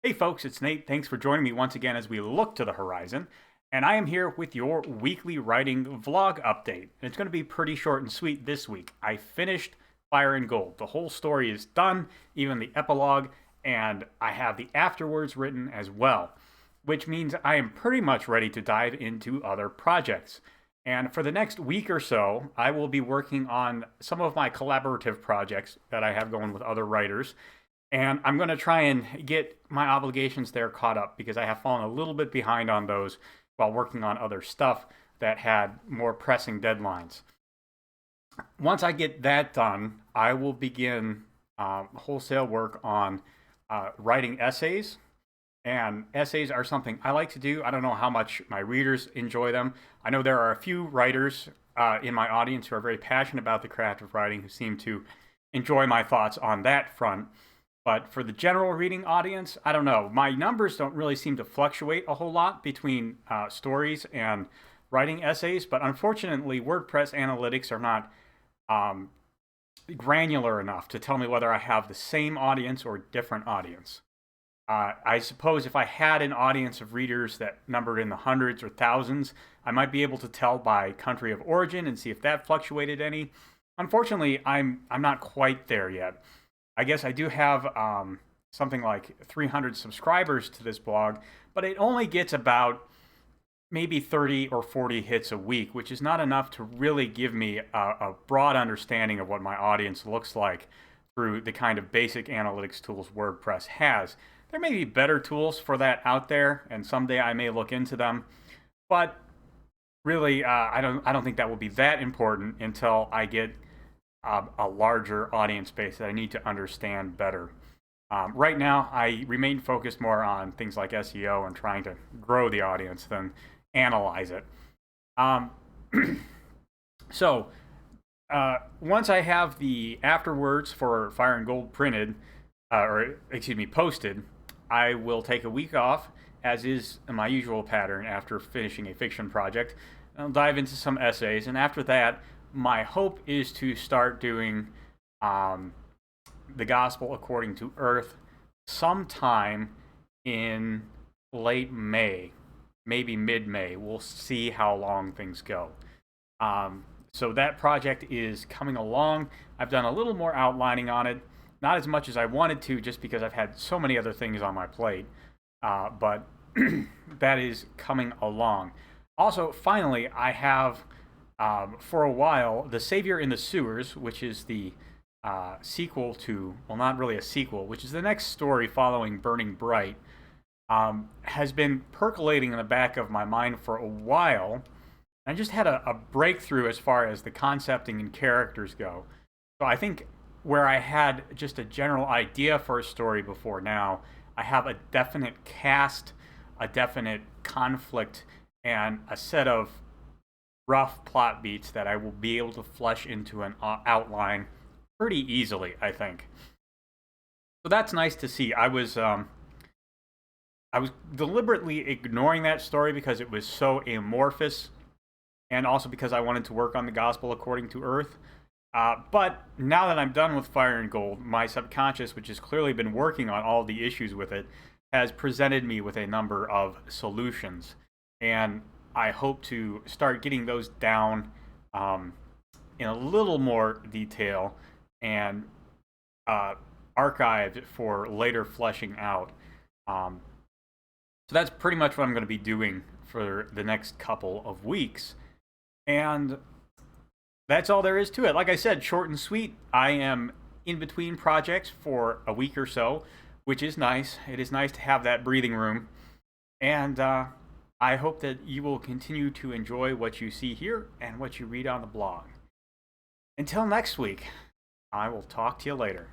Hey folks, it's Nate. Thanks for joining me once again as we look to the horizon. And I am here with your weekly writing vlog update. And it's going to be pretty short and sweet this week. I finished Fire and Gold. The whole story is done, even the epilogue, and I have the afterwords written as well, which means I am pretty much ready to dive into other projects. And for the next week or so, I will be working on some of my collaborative projects that I have going with other writers. And I'm going to try and get my obligations there caught up because I have fallen a little bit behind on those while working on other stuff that had more pressing deadlines. Once I get that done, I will begin wholesale work on writing essays. And essays are something I like to do. I don't know how much my readers enjoy them. I know there are a few writers in my audience who are very passionate about the craft of writing who seem to enjoy my thoughts on that front. But for the general reading audience, I don't know. My numbers don't really seem to fluctuate a whole lot between stories and writing essays. But unfortunately, WordPress analytics are not granular enough to tell me whether I have the same audience or different audience. I suppose if I had an audience of readers that numbered in the hundreds or thousands, I might be able to tell by country of origin and see if that fluctuated any. Unfortunately, I'm not quite there yet. I guess I do have something like 300 subscribers to this blog, but it only gets about maybe 30 or 40 hits a week, which is not enough to really give me a broad understanding of what my audience looks like through the kind of basic analytics tools WordPress has. There may be better tools for that out there, and someday I may look into them, but really, I don't think that will be that important until I get a larger audience base that I need to understand better. Right now, I remain focused more on things like SEO and trying to grow the audience than analyze it. So, once I have the afterwords for Fire and Gold printed, posted, I will take a week off, as is my usual pattern after finishing a fiction project. I'll dive into some essays, and after that, my hope is to start doing the Gospel According to Earth sometime in late May, maybe mid-May. We'll see how long things go. So that project is coming along. I've done a little more outlining on it, not as much as I wanted to, just because I've had so many other things on my plate. But that is coming along. Also, finally, I have for a while, The Savior in the Sewers, which is the sequel to, well, not really a sequel, which is the next story following Burning Bright, has been percolating in the back of my mind for a while. I just had a breakthrough as far as the concepting and characters go. So I think where I had just a general idea for a story before now, I have a definite cast, a definite conflict, and a set of rough plot beats that I will be able to flesh into an outline pretty easily, I think. So that's nice to see. I was deliberately ignoring that story because it was so amorphous, and also because I wanted to work on the Gospel According to Earth. But now that I'm done with Fire and Gold, my subconscious, which has clearly been working on all the issues with it, has presented me with a number of solutions. And I hope to start getting those down in a little more detail and archived for later fleshing out. So that's pretty much what I'm going to be doing for the next couple of weeks. And that's all there is to it. Like I said, short and sweet. I am in between projects for a week or so, which is nice. It is nice to have that breathing room. And I hope that you will continue to enjoy what you see here and what you read on the blog. Until next week, I will talk to you later.